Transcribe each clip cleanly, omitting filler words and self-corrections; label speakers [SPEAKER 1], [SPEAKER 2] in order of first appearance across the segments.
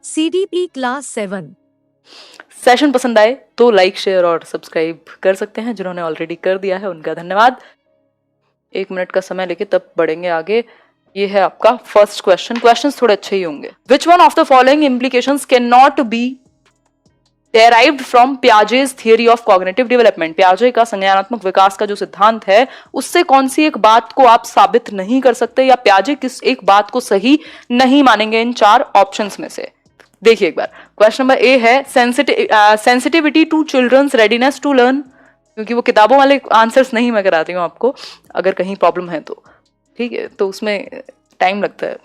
[SPEAKER 1] CDP class 7।
[SPEAKER 2] Session पसंद आए तो लाइक शेयर और सब्सक्राइब कर सकते हैं। जिन्होंने ऑलरेडी कर दिया है उनका धन्यवाद। 1 मिनट का समय लेके तब बढ़ेंगे आगे। ये है आपका फर्स्ट क्वेश्चन। क्वेश्चंस थोड़े अच्छे ही होंगे। Which one of the following implications can not be derived from Piaget's theory of cognitive development? पियाजे का संज्ञानात्मक विकास का जो सिद्धांत है उससे कौन सी एक बात को आप साबित नहीं कर सकते, या पियाजे किस एक बात को सही नहीं मानेंगे इन 4 ऑप्शंस में से? देखिए एक बार, क्वेश्चन नंबर ए है sensitivity to children's readiness to learn. क्योंकि वो किताबों वाले आंसर्स नहीं मैं कराती हूँ आपको, अगर कहीं प्रॉब्लम है तो ठीक है, तो उसमें टाइम लगता है।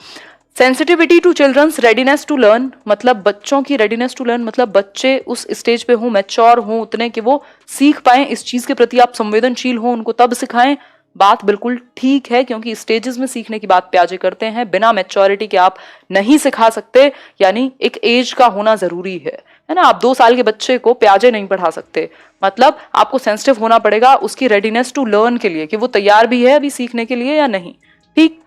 [SPEAKER 2] Sensitivity to children's readiness to learn मतलब बच्चों की रेडीनेस टू लर्न मतलब बच्चे उस स्टेज पे हों, मैच्योर हों उतने कि वो सीख पाएं, इस चीज के प्रति आप संवेदनशील हो, उनको तब सिखाएं। बात बिल्कुल ठीक है, क्योंकि स्टेजेस में सीखने की बात पियाजे करते हैं। बिना मैच्योरिटी के आप नहीं सिखा सकते, यानी एक एज का होना जरूरी है ना। आप 2 साल के बच्चे को पियाजे नहीं पढ़ा सकते, मतलब आपको सेंसिटिव होना पड़ेगा उसकी रेडीनेस टू लर्न के लिए कि वो तैयार भी है अभी सीखने के लिए या नहीं। ठीक,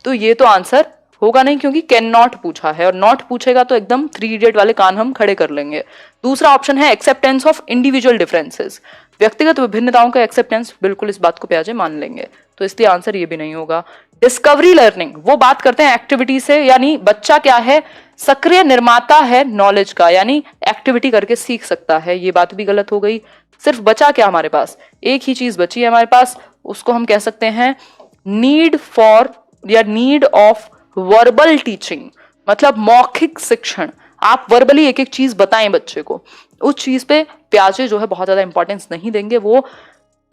[SPEAKER 2] तो ये तो आंसर होगा नहीं, क्योंकि कैन नॉट पूछा है, और नॉट पूछेगा तो एकदम 3 इडियट वाले कान हम खड़े कर लेंगे। दूसरा ऑप्शन है एक्सेप्टेंस ऑफ इंडिविजुअल डिफरेंसेस, व्यक्तिगत विभिन्नताओं का एक्सेप्टेंस, बिल्कुल इस बात को पियाजे मान लेंगे, तो इसलिए आंसर ये भी नहीं होगा। डिस्कवरी लर्निंग, वो बात करते हैं एक्टिविटी से, यानी बच्चा क्या है, सक्रिय निर्माता है नॉलेज का, यानी एक्टिविटी करके सीख सकता है, ये बात भी गलत हो गई। सिर्फ बचा क्या हमारे पास, एक ही चीज बची है हमारे पास, उसको हम कह सकते हैं नीड फॉर या नीड ऑफ वर्बल टीचिंग, मतलब मौखिक शिक्षण। आप वर्बली एक एक चीज बताएं बच्चे को, उस चीज पे पियाजे जो है बहुत ज्यादा इंपॉर्टेंस नहीं देंगे। वो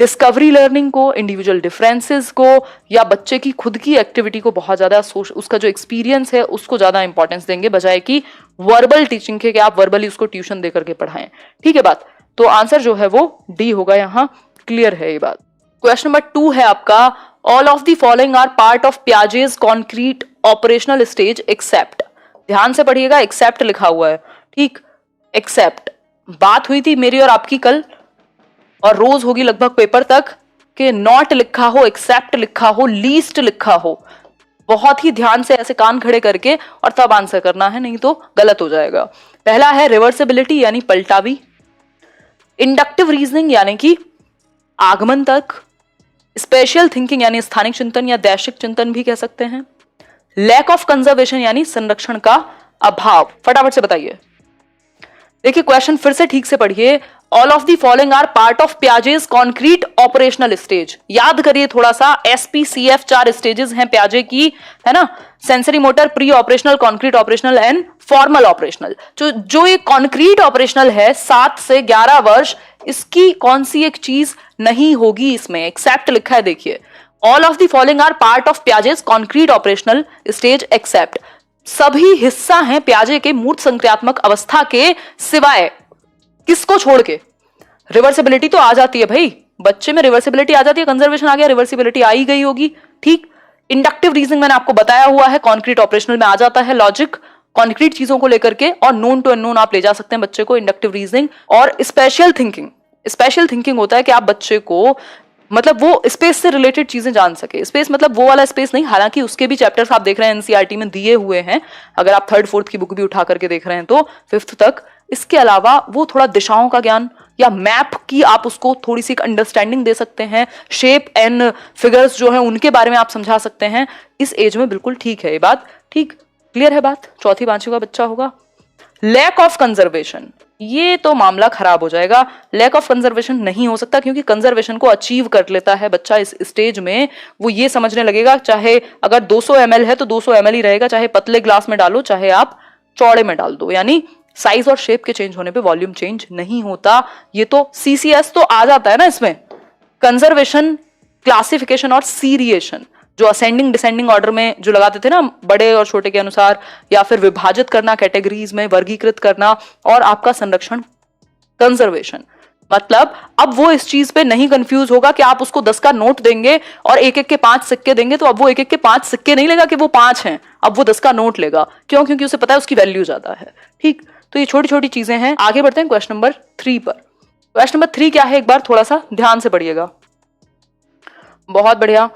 [SPEAKER 2] डिस्कवरी लर्निंग को, इंडिविजुअल डिफरेंसेस को, या बच्चे की खुद की एक्टिविटी को बहुत ज्यादा, उसका जो एक्सपीरियंस है उसको ज्यादा इंपॉर्टेंस देंगे, बजाय कि वर्बल टीचिंग के कि आप वर्बली उसको ट्यूशन देकर के पढ़ाएं। ठीक है बात, तो आंसर जो है वो डी होगा, यहां क्लियर है ये बात। क्वेश्चन नंबर 2 है आपका, all of the following are part of Piaget's concrete operational stage except. ध्यान से पढ़िएगा, एक्सेप्ट लिखा हुआ है। ठीक, एक्सेप्ट बात हुई थी मेरी और आपकी कल, और रोज होगी लगभग पेपर तक, कि नॉट लिखा हो, एक्सेप्ट लिखा हो, लीस्ट लिखा हो। बहुत ही ध्यान से ऐसे कान खड़े करके और तब आंसर करना है, नहीं तो गलत हो जाएगा। पहला है रिवर्सिबिलिटी यानी पलटावी, इंडक्टिव रीजनिंग यानी कि आगमन तक, स्पेशल थिंकिंग यानी स्थानिक चिंतन या दैशिक चिंतन भी कह सकते हैं, लैक ऑफ कंजर्वेशन यानी संरक्षण का अभाव। फटाफट से बताइए। देखिए क्वेश्चन फिर से ठीक से पढ़िए। All of the following are part of Piaget's concrete operational stage. याद करिए थोड़ा सा, SPCF 4 स्टेजेस हैं पियाजे की, है ना। Sensory motor, pre operational, concrete operational and formal operational. जो ये कॉन्क्रीट ऑपरेशनल है 7 से 11 वर्ष, इसकी कौन सी एक चीज नहीं होगी इसमें, एक्सेप्ट लिखा है। देखिए all of the following are part of Piaget's concrete operational stage except, सभी हिस्सा हैं पियाजे के मूर्त संक्रियात्मक अवस्था के सिवाय, किसको छोड़ के? रिवर्सिबिलिटी तो आ जाती है भाई, बच्चे में रिवर्सिबिलिटी आ जाती है, कंजर्वेशन आ गया, रिवर्सिबिलिटी आ ही गई होगी। ठीक, इंडक्टिव रीजनिंग मैंने आपको बताया हुआ है, कॉन्क्रीट ऑपरेशनल में आ जाता है लॉजिक, कॉन्क्रीट चीजों को लेकर के, और नोन टू अननोन आप ले जा सकते हैं बच्चे को, इंडक्टिव रीजनिंग। और स्पेशल थिंकिंग, स्पेशल थिंकिंग होता है कि आप बच्चे को, मतलब वो स्पेस से रिलेटेड चीजें जान सके। स्पेस मतलब वो वाला स्पेस नहीं, हालांकि उसके भी चैप्टर्स आप देख रहे हैं एनसीईआरटी में दिए हुए हैं, अगर आप 3rd 4th की बुक भी उठा करके देख रहे हैं तो 5th तक। इसके अलावा वो थोड़ा दिशाओं का ज्ञान या मैप की आप उसको थोड़ी सी अंडरस्टैंडिंग दे सकते हैं, शेप एंड फिगर्स जो है उनके बारे में आप समझा सकते हैं। इस एज में बिल्कुल ठीक है ये बात। ठीक, क्लियर है बात। 4th 5वीं का बच्चा होगा। लैक ऑफ कंजर्वेशन, ये तो मामला खराब हो जाएगा। लैक ऑफ कंजर्वेशन नहीं हो सकता, क्योंकि कंजर्वेशन को अचीव कर लेता है बच्चा इस स्टेज में। वो ये समझने लगेगा, चाहे अगर 200 ml है तो 200 ml ही रहेगा, चाहे पतले ग्लास में डालो चाहे आप चौड़े में डाल दो, यानी साइज और शेप के चेंज होने पे वॉल्यूम चेंज नहीं होता। ये तो CCS तो आ जाता है ना इसमें, कंजर्वेशन, क्लासिफिकेशन और सीरिएशन, जो असेंडिंग डिसेंडिंग ऑर्डर में जो लगाते थे ना बड़े और छोटे के अनुसार, या फिर विभाजित करना कैटेगरीज में, वर्गीकृत करना, और आपका संरक्षण कंजर्वेशन। मतलब अब वो इस चीज पे नहीं कंफ्यूज होगा कि आप उसको 10 का नोट देंगे और एक एक के 5 सिक्के देंगे, तो अब वो एक एक के 5 सिक्के नहीं लेगा कि वो 5 हैं, अब वो 10 का नोट लेगा। क्यों? क्योंकि उसे पता है उसकी वैल्यू ज्यादा है। ठीक, तो ये छोटी छोटी चीजें हैं। आगे बढ़ते हैं क्वेश्चन नंबर 3 पर। क्वेश्चन नंबर 3 क्या है, एक बार थोड़ा सा ध्यान से पढ़िएगा। बहुत बढ़िया।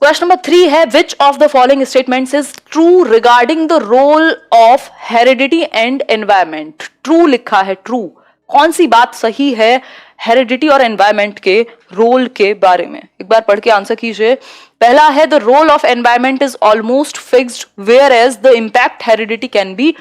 [SPEAKER 2] क्वेश्चन नंबर 3 है which of the following statements is true regarding the role of heredity and environment. True लिखा है, ट्रू। कौन सी बात सही है हेरिडिटी और एनवायरमेंट के रोल के बारे में? एक बार पढ़ के आंसर कीजिए। पहला है the role of environment is almost fixed whereas the impact heredity can be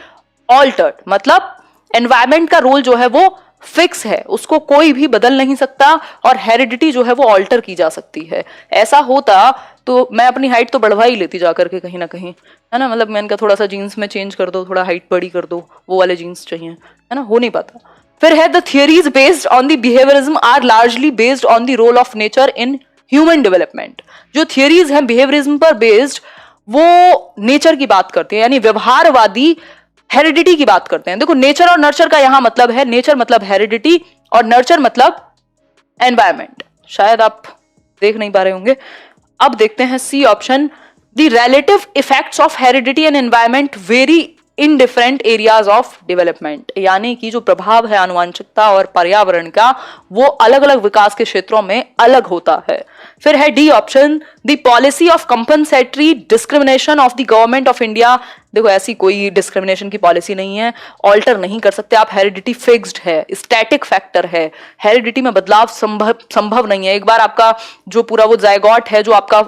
[SPEAKER 2] altered. मतलब एनवायरमेंट का रोल जो है वो फिक्स है, उसको कोई भी बदल नहीं सकता, और हेरिडिटी जो है वो ऑल्टर की जा सकती है। ऐसा होता तो मैं अपनी हाइट तो बढ़वा ही लेती जाकर के कहीं ना कहीं, है ना। मतलब मैंने कहा थोड़ा सा जीन्स में चेंज कर दो, थोड़ा हाइट बड़ी कर दो, वो वाले जीन्स चाहिए, है ना, हो नहीं पाता। फिर है the theories based on the behaviourism are largely based on the role of nature in human development. जो थियरीज हैं बिहेवियरिज्म पर बेस्ड, वो नेचर की बात करती है, यानी व्यवहारवादी हेरिडिटी की बात करते हैं। देखो नेचर और नर्चर का यहां मतलब है, नेचर मतलब हेरिडिटी और नर्चर मतलब एनवायरमेंट। शायद आप देख नहीं पा रहे होंगे। अब देखते हैं C option, the relative effects of heredity and environment vary in different areas of development. यानी कि जो प्रभाव है आनुवंशिकता और पर्यावरण का, वो अलग अलग विकास के क्षेत्रों में अलग होता है। फिर है D option, the policy of compensatory discrimination of the government of India. देखो ऐसी कोई डिस्क्रिमिनेशन की पॉलिसी नहीं है, ऑल्टर नहीं कर सकते आप। हेरिडिटी फिक्स्ड है, स्टैटिक फैक्टर है, हेरिडिटी में बदलाव संभव नहीं है। एक बार आपका जो पूरा वो जायगॉट है, जो आपका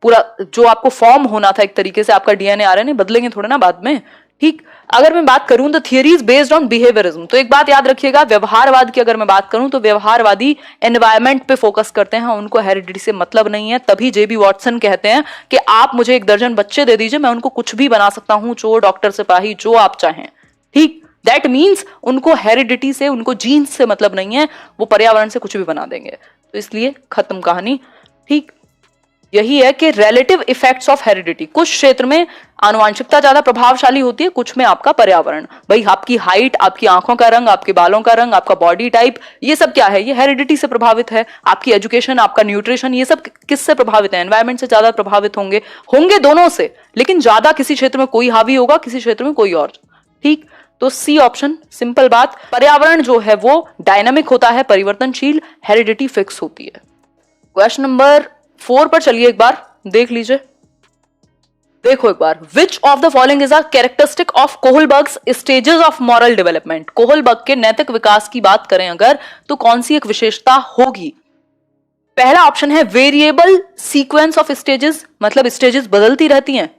[SPEAKER 2] पूरा जो आपको फॉर्म होना था एक तरीके से, आपका डीएनए आरएनए बदलेंगे थोड़े ना बाद में, ठीक। अगर मैं बात करूं the theories based on behaviourism, तो एक बात याद रखिएगा, व्यवहारवाद की अगर मैं बात करूं तो व्यवहारवादी एनवायरमेंट पे फोकस करते हैं, उनको हेरिडिटी से मतलब नहीं है। तभी जेबी वॉटसन कहते हैं कि आप मुझे 1 दर्जन बच्चे दे दीजिए, मैं उनको कुछ भी बना सकता हूं, चोर, डॉक्टर, सिपाही, जो आप चाहें, ठीक। दैट मीन्स उनको हेरिडिटी से, उनको जीन्स से मतलब नहीं है, वो पर्यावरण से कुछ भी बना देंगे। तो इसलिए खत्म कहानी, ठीक। यही है कि रिलेटिव इफेक्ट्स ऑफ हेरिडिटी, कुछ क्षेत्र में आनुवंशिकता ज्यादा प्रभावशाली होती है, कुछ में आपका पर्यावरण। भाई आपकी हाइट, आपकी आंखों का रंग, आपके बालों का रंग, आपका बॉडी टाइप, ये सब क्या है, ये हेरिडिटी से प्रभावित है। आपकी एजुकेशन, आपका न्यूट्रिशन, ये सब किससे प्रभावित है? एनवायरमेंट से ज्यादा प्रभावित होंगे दोनों से, लेकिन ज्यादा किसी क्षेत्र में कोई हावी होगा, किसी क्षेत्र में कोई और, ठीक। तो सी ऑप्शन, सिंपल बात। पर्यावरण जो है वो डायनामिक होता है, परिवर्तनशील, हेरिडिटी फिक्स होती है। क्वेश्चन नंबर 4 पर चलिए, एक बार देख लीजिए। देखो एक बार, which of the following is a characteristic of Kohlberg's stages of moral development. Kohlberg के नैतिक विकास की बात करें अगर, तो कौन सी एक विशेषता होगी? पहला ऑप्शन है वेरिएबल सीक्वेंस ऑफ स्टेजेस, मतलब स्टेजेस बदलती रहती हैं।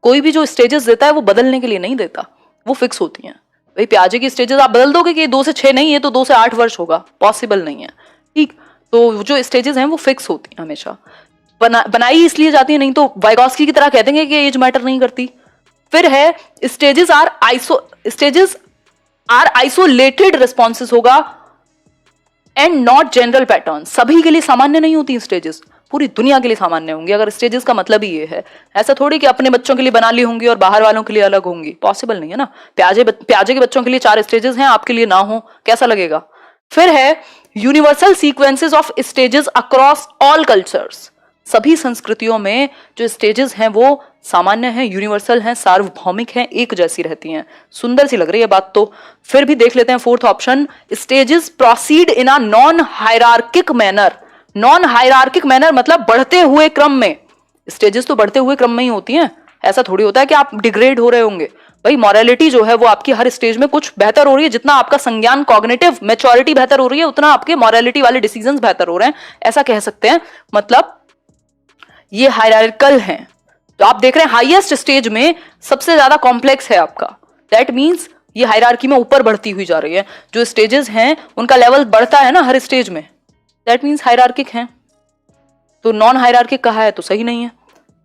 [SPEAKER 2] कोई भी जो स्टेजेस देता है वो बदलने के लिए नहीं देता, वो फिक्स होती हैं। भाई प्याजे की स्टेजेस आप बदल दोगे कि 2 से 6 नहीं है तो 2 से 8 वर्ष होगा, पॉसिबल नहीं है, ठीक। तो जो स्टेजेस हैं वो फिक्स होती हैं हमेशा, बनाई इसलिए जाती है, नहीं तो वाइगॉस्की की तरह कह देंगे कि एज मैटर नहीं करती। फिर है स्टेजेस आर आइसोलेटेड रिस्पॉन्सेस होगा एंड नॉट जनरल पैटर्न। सभी के लिए सामान्य नहीं होती स्टेजेस, पूरी दुनिया के लिए सामान्य होंगी। अगर स्टेजेस का मतलब ही ये है, ऐसा थोड़ी कि अपने बच्चों के लिए बना ली होंगी और बाहर वालों के लिए अलग होंगी, पॉसिबल नहीं है ना। प्याजे के बच्चों के लिए 4 स्टेजेस हैं, आपके लिए ना हो, कैसा लगेगा। फिर है universal sequences of stages across all cultures. सभी संस्कृतियों में जो स्टेजेस हैं वो सामान्य हैं, यूनिवर्सल हैं, सार्वभौमिक हैं, एक जैसी रहती हैं। सुंदर सी लग रही है बात तो। फिर भी देख लेते हैं 4th option, stages proceed in a non hierarchic manner. Non hierarchic manner मतलब बढ़ते हुए क्रम में। स्टेजेस तो बढ़ते हुए क्रम में ही होती हैं, ऐसा थोड़ी होता है कि आप डिग्रेड हो रहे होंगे। भाई मॉरलिटी जो है वो आपकी हर स्टेज में कुछ बेहतर हो रही है, जितना आपका संज्ञान कॉग्निटिव मैच्योरिटी बेहतर हो रही है, उतना आपके मॉरलिटी वाले डिसीजंस बेहतर हो रहे हैं, ऐसा कह सकते हैं। मतलब ये हायरार्किकल हैं। तो आप देख रहे हैं हाईएस्ट स्टेज में सबसे ज्यादा कॉम्प्लेक्स है आपका, दैट मीन्स ये हायरार्की में ऊपर बढ़ती हुई जा रही है। जो स्टेजेस हैं उनका लेवल बढ़ता है ना हर स्टेज में, दैट मीन्स हायरार्किक हैं। तो नॉन हायरार्किक कहा है तो सही नहीं है।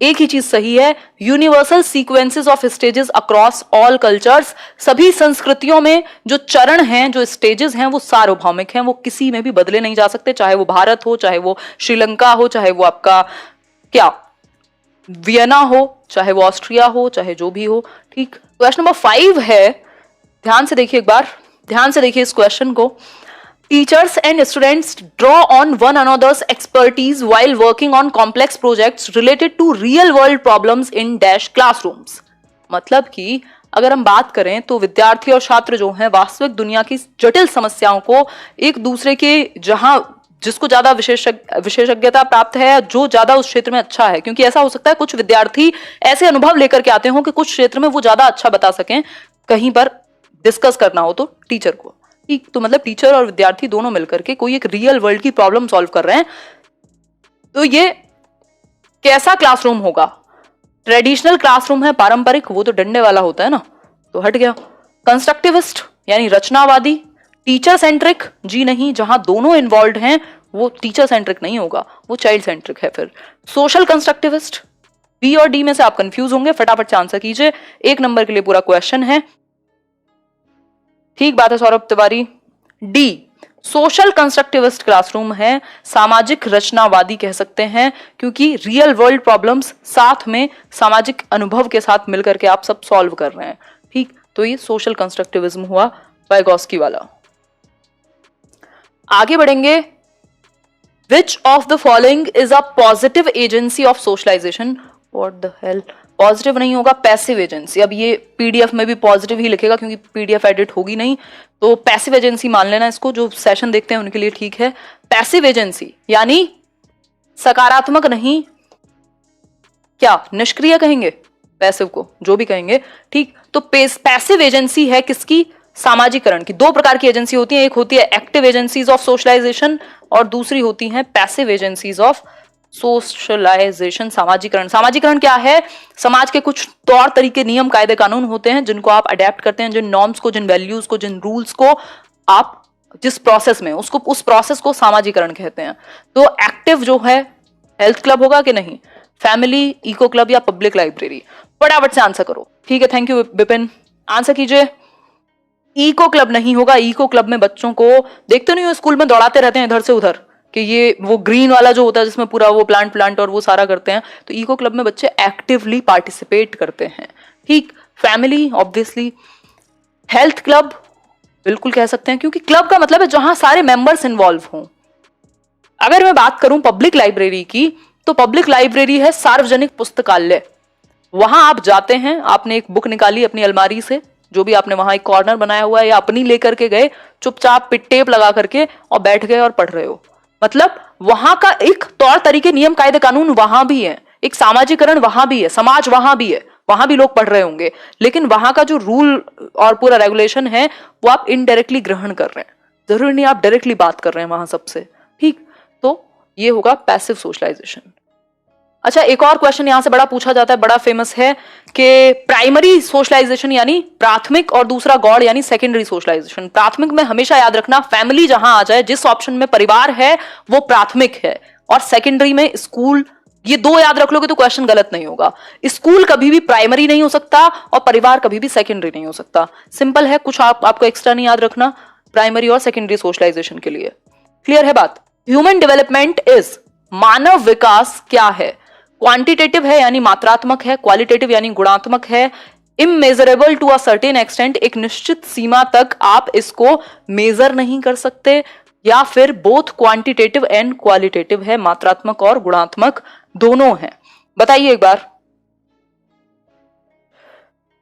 [SPEAKER 2] एक ही चीज सही है, universal sequences of stages across all cultures. सभी संस्कृतियों में जो चरण हैं, जो स्टेजेस हैं, वो सार्वभौमिक हैं, वो किसी में भी बदले नहीं जा सकते, चाहे वो भारत हो, चाहे वो श्रीलंका हो, चाहे वो आपका क्या वियना हो, चाहे वो ऑस्ट्रिया हो, चाहे जो भी हो, ठीक। क्वेश्चन नंबर 5 है, ध्यान से देखिए, एक बार ध्यान से देखिए इस क्वेश्चन को। Teachers and students draw on one another's expertise while working on complex projects related to real world problems in dash classrooms. मतलब कि अगर हम बात करें तो विद्यार्थी और छात्र जो हैं वास्तविक दुनिया की जटिल समस्याओं को एक दूसरे के जहां जिसको ज्यादा विशेषज्ञता प्राप्त है, जो ज्यादा उस क्षेत्र में अच्छा है, क्योंकि ऐसा हो सकता है कुछ विद्यार्थी ऐसे अनुभव लेकर के आते हो कि कुछ क्षेत्र में वो ज्यादा अच्छा बता सकें, कहीं पर डिस्कस करना हो तो टीचर को। ठीक, तो मतलब टीचर और विद्यार्थी दोनों मिलकर के कोई एक रियल वर्ल्ड की प्रॉब्लम सॉल्व कर रहे हैं, तो ये कैसा क्लासरूम होगा? ट्रेडिशनल क्लासरूम है, पारंपरिक, वो तो डंडे वाला होता है ना, तो हट गया। कंस्ट्रक्टिविस्ट यानी रचनावादी। टीचर सेंट्रिक, जी नहीं, जहां दोनों इन्वॉल्व हैं वो टीचर सेंट्रिक नहीं होगा, वो चाइल्ड सेंट्रिक है। फिर सोशल कंस्ट्रक्टिविस्ट, बी और डी में से आप कंफ्यूज होंगे, फटाफट से आंसर कीजिए, 1 नंबर के लिए पूरा क्वेश्चन है। ठीक बात है Saurabh Tiwari, D social constructivist classroom है, सामाजिक रचनावादी कह सकते हैं, क्योंकि रियल वर्ल्ड प्रॉब्लम्स साथ में सामाजिक अनुभव के साथ मिलकर के आप सब सॉल्व कर रहे हैं। ठीक, तो ये सोशल कंस्ट्रक्टिविज्म हुआ, वाइगोस्की वाला। आगे बढ़ेंगे। Which of the following is a positive agency of socialisation? What the hell, positive नहीं होगा, पैसिव एजेंसी। अब ये पीडीएफ में भी पॉजिटिव ही लिखेगा क्योंकि पीडीएफ एडिट होगी नहीं, तो पैसिव एजेंसी मान लेना इसको, जो सेशन देखते हैं उनके लिए ठीक है। पैसिव एजेंसी यानी सकारात्मक नहीं, क्या निष्क्रिय कहेंगे पैसिव को, जो भी कहेंगे। ठीक, तो पैसिव एजेंसी है किसकी? सामाजिकरण की। 2 प्रकार की एजेंसी होती है, एक होती है एक्टिव एजेंसीज ऑफ सोशलाइजेशन और दूसरी होती है पैसिव एजेंसीज ऑफ सोशलाइजेशन, सामाजिकरण। सामाजिकरण क्या है? समाज के कुछ तौर तरीके, नियम, कायदे, कानून होते हैं जिनको आप अडेप्ट करते हैं, जिन नॉर्म्स को, जिन वैल्यूज को, जिन रूल्स को आप जिस प्रोसेस में, उसको, उस प्रोसेस को सामाजिकरण कहते हैं। तो एक्टिव जो है, हेल्थ क्लब होगा कि नहीं, फैमिली, इको क्लब या पब्लिक लाइब्रेरी? फटाफट से आंसर करो। ठीक है, थैंक यू विपिन, आंसर कीजिए। इको क्लब नहीं होगा। इको क्लब में बच्चों को देखते नहीं हो स्कूल में दौड़ाते रहते हैं इधर से उधर, कि ये वो ग्रीन वाला जो होता है जिसमें पूरा वो प्लांट और वो सारा करते हैं, तो इको क्लब में बच्चे एक्टिवली पार्टिसिपेट करते हैं। ठीक, फैमिली ऑब्वियसली, हेल्थ क्लब बिल्कुल कह सकते हैं, क्योंकि क्लब का मतलब है जहां सारे मेंबर्स इन्वॉल्व हों। अगर मैं बात करूं पब्लिक लाइब्रेरी की, तो पब्लिक लाइब्रेरी है सार्वजनिक पुस्तकालय। वहां आप जाते हैं, आपने एक बुक निकाली अपनी अलमारी से, जो भी आपने वहां एक कॉर्नर बनाया हुआ है, या अपनी लेकर के गए, चुपचाप टेप लगा करके और बैठ गए और पढ़ रहे हो। मतलब वहां का एक तौर तरीके, नियम, कायदे, कानून वहां भी है, एक सामाजिकरण वहां भी है, समाज वहां भी है, वहां भी लोग पढ़ रहे होंगे, लेकिन वहां का जो रूल और पूरा रेगुलेशन है वो आप इनडायरेक्टली ग्रहण कर रहे हैं, जरूरी नहीं आप डायरेक्टली बात कर रहे हैं वहां सबसे। ठीक, तो ये होगा पैसिव सोशलाइजेशन। अच्छा, एक और क्वेश्चन यहां से बड़ा पूछा जाता है, बड़ा फेमस है, कि प्राइमरी सोशलाइजेशन यानी प्राथमिक और दूसरा गौड़ यानी सेकेंडरी सोशलाइजेशन। प्राथमिक में हमेशा याद रखना फैमिली जहां आ जाए, जिस ऑप्शन में परिवार है वो प्राथमिक है, और सेकेंडरी में स्कूल। ये 2 याद रख लोगे तो क्वेश्चन गलत नहीं होगा। स्कूल कभी भी प्राइमरी नहीं हो सकता और परिवार कभी भी सेकेंडरी नहीं हो सकता। सिंपल है, कुछ आपको एक्स्ट्रा नहीं याद रखना प्राइमरी और सेकेंडरी सोशलाइजेशन के लिए। क्लियर है बात? ह्यूमन डेवलपमेंट इज, मानव विकास क्या है? क्वांटिटेटिव है यानी मात्रात्मक है, क्वालिटेटिव यानी गुणात्मक है, immeasurable to a certain extent, एक निश्चित सीमा तक आप इसको मेजर नहीं कर सकते, या फिर बोथ क्वांटिटेटिव एंड क्वालिटेटिव है, मात्रात्मक और गुणात्मक दोनों है। बताइए एक बार।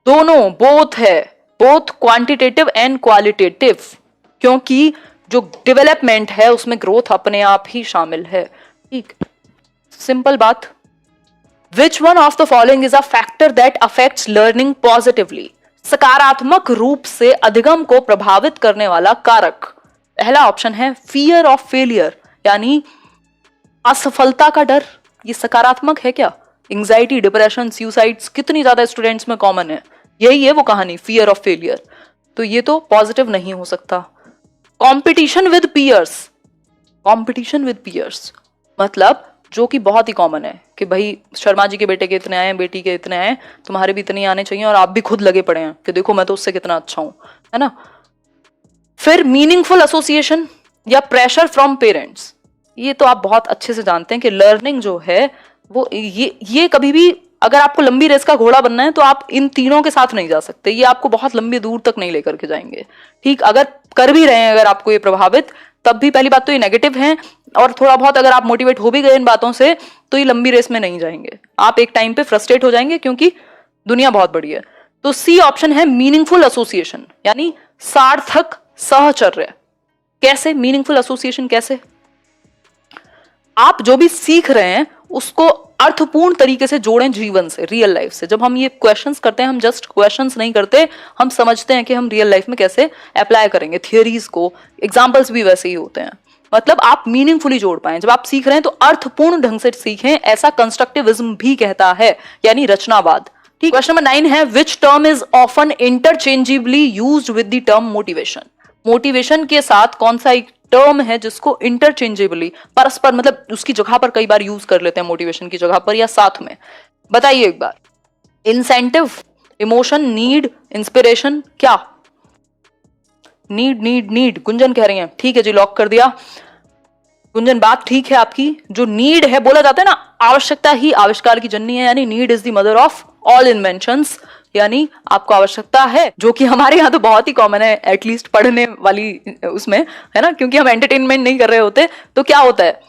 [SPEAKER 2] दोनों, बोथ है, बोथ क्वांटिटेटिव एंड क्वालिटेटिव, क्योंकि जो डेवलपमेंट है उसमें ग्रोथ अपने आप ही शामिल है। ठीक, सिंपल बात। Which one of the following is a factor that affects learning positively? सकारात्मक रूप से अधिगम को प्रभावित करने वाला कारक। पहला ऑप्शन है फियर ऑफ फेलियर, यानी असफलता का डर। ये सकारात्मक है क्या? एंजाइटी, डिप्रेशन, सुसाइड्स कितनी ज्यादा स्टूडेंट्स में कॉमन है, यही है वो कहानी, फियर ऑफ फेलियर, तो ये तो पॉजिटिव नहीं हो सकता। Competition with peers, competition with peers मतलब जो कि बहुत ही कॉमन है कि भाई शर्मा जी के बेटे के इतने आए हैं, बेटी के इतने आए, तुम्हारे भी इतने आने चाहिए, और आप भी खुद लगे पड़े हैं कि देखो मैं तो उससे कितना अच्छा हूं, है ना। फिर मीनिंगफुल एसोसिएशन या प्रेशर फ्रॉम पेरेंट्स, ये तो आप बहुत अच्छे से जानते हैं कि लर्निंग जो है वो ये कभी भी, अगर आपको लंबी रेस का घोड़ा बनना है तो आप इन तीनों के साथ नहीं जा सकते, ये आपको बहुत लंबी दूर तक नहीं लेकर के जाएंगे। ठीक, अगर कर भी रहे हैं अगर आपको ये प्रभावित, तब भी पहली बात तो ये नेगेटिव है, और थोड़ा बहुत अगर आप मोटिवेट हो भी गए इन बातों से तो ये लंबी रेस में नहीं जाएंगे, आप एक टाइम पे फ्रस्ट्रेट हो जाएंगे क्योंकि दुनिया बहुत बड़ी है। तो सी ऑप्शन है मीनिंगफुल एसोसिएशन, यानी सार्थक सहचर्य। कैसे मीनिंगफुल एसोसिएशन? कैसे? आप जो भी सीख रहे हैं उसको अर्थपूर्ण तरीके से जोड़ें जीवन से, रियल लाइफ से। जब हम ये क्वेश्चंस करते हैं, हम जस्ट क्वेश्चंस नहीं करते, हम समझते हैं कि हम रियल लाइफ में कैसे अप्लाई करेंगे थियोरीज को। एग्जांपल्स भी वैसे ही होते हैं, मतलब आप मीनिंगफुली जोड़ पाएं। जब आप सीख रहे हैं तो अर्थपूर्ण ढंग से सीखें, ऐसा कंस्ट्रक्टिविज्म भी कहता है, यानी रचनावाद। ठीक, क्वेश्चन नंबर 9 है, which term is often interchangeably used with the term motivation. Motivation के साथ कौन सा एक टर्म है जिसको इंटरचेंजेबली, परस्पर, मतलब उसकी जगह पर कई बार यूज कर लेते हैं, मोटिवेशन की जगह पर या साथ में? बताइए एक बार। इंसेंटिव, इमोशन, नीड, इंस्पिरेशन, क्या? नीड, नीड, नीड, गुंजन कह रही हैं। ठीक है जी, लॉक कर दिया। गुंजन, बात ठीक है आपकी। जो नीड है, बोला जाता है ना, आवश्यकता ही आविष्कार की जननी है, यानी need is the mother of all inventions, यानी आपको आवश्यकता है, जो कि हमारे यहाँ तो बहुत ही कॉमन है, एटलीस्ट पढ़ने वाली उसमें, है ना, क्योंकि हम एंटरटेनमेंट नहीं कर रहे होते। तो क्या होता है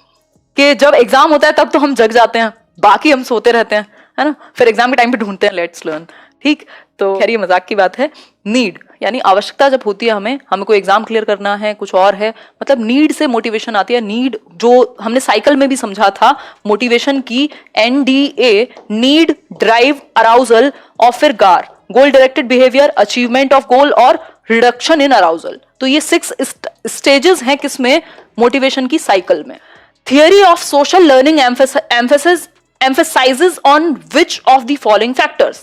[SPEAKER 2] कि जब एग्जाम होता है तब तो हम जग जाते हैं, बाकी हम सोते रहते हैं, है ना, फिर एग्जाम के टाइम पे ढूंढते हैं लेट्स लर्न। ठीक, तो खैर ये मजाक की बात है। नीड यानी आवश्यकता जब होती है, हमें कोई एग्जाम क्लियर करना है, कुछ और है, मतलब नीड से मोटिवेशन आती है। नीड जो हमने साइकिल में भी समझा था मोटिवेशन की, NDA, नीड, ड्राइव, अराउजल, और फिर गार, गोल directed behaviour, achievement of goal और रिडक्शन इन अराउजल। तो ये 6 स्टेजेस हैं किसमें? मोटिवेशन की साइकिल में। Theory of social learning emphasizes on which of the following factors?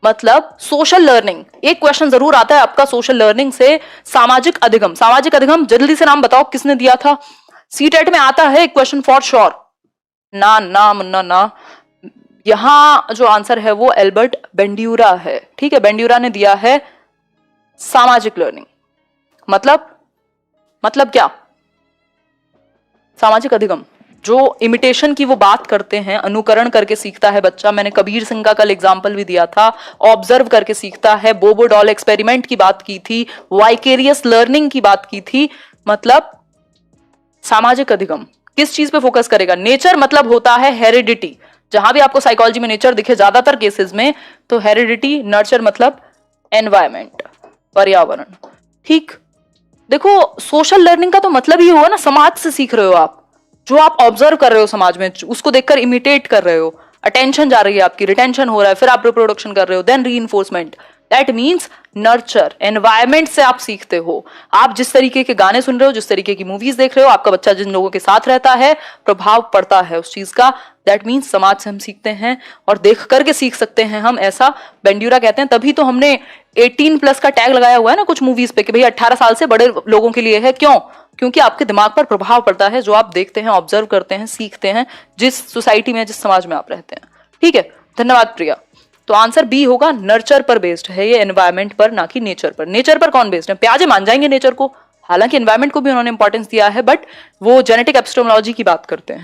[SPEAKER 2] मतलब सोशल लर्निंग, एक क्वेश्चन जरूर आता है आपका सोशल लर्निंग से। सामाजिक अधिगम, सामाजिक अधिगम जल्दी से नाम बताओ किसने दिया था? सीटेट में आता है क्वेश्चन फॉर श्योर। ना ना मुन्ना ना, यहां जो आंसर है वो एल्बर्ट बेंड्यूरा है। ठीक है, बेंड्यूरा ने दिया है सामाजिक लर्निंग। मतलब क्या? सामाजिक अधिगम, जो इमिटेशन की वो बात करते हैं, अनुकरण करके सीखता है बच्चा। मैंने कबीर सिंह का कल एग्जाम्पल भी दिया था। ऑब्जर्व करके सीखता है, बोबो डॉल एक्सपेरिमेंट की बात की थी, वाइकेरियस लर्निंग की बात की थी। मतलब सामाजिक अधिगम किस चीज पे फोकस करेगा? नेचर मतलब होता है हेरिडिटी। जहां भी आपको साइकोलॉजी में नेचर दिखे ज्यादातर केसेस में, तो हेरिडिटी। नर्चर मतलब एनवायरमेंट, पर्यावरण। ठीक, देखो सोशल लर्निंग का तो मतलब ही हुआ ना, समाज से सीख रहे हो आप, जो आप ऑब्जर्व कर रहे हो समाज में, उसको देखकर इमिटेट कर रहे हो, अटेंशन जा रही है आपकी, रिटेंशन हो रहा है, फिर आप रिप्रोडक्शन कर रहे हो, then reinforcement. That means nurture, environment से आप सीखते हो। आप जिस तरीके के गाने सुन रहे हो, जिस तरीके की मूवीज देख रहे हो, आपका बच्चा जिन लोगों के साथ रहता है, प्रभाव पड़ता है उस चीज का। दैट मीन्स समाज से हम सीखते हैं और देख करके सीख सकते हैं हम, ऐसा बेंड्यूरा कहते हैं। तभी तो हमने 18+ का टैग लगाया हुआ है ना कुछ मूवीज पे कि भाई 18 साल से बड़े लोगों के लिए है। क्यों? क्योंकि आपके दिमाग पर प्रभाव पड़ता है जो आप देखते हैं, ऑब्जर्व करते हैं, सीखते हैं, जिस सोसाइटी में, जिस समाज में आप रहते हैं। ठीक है, धन्यवाद प्रिया। तो आंसर बी होगा, नर्चर पर बेस्ड है ये, एनवायरमेंट पर, ना कि नेचर पर। नेचर पर कौन बेस्ड है? प्याजे मान जाएंगे नेचर को, हालांकि एनवायरमेंट को भी उन्होंने इंपॉर्टेंस दिया है, बट वो जेनेटिक एपिस्टेमोलॉजी की बात करते हैं।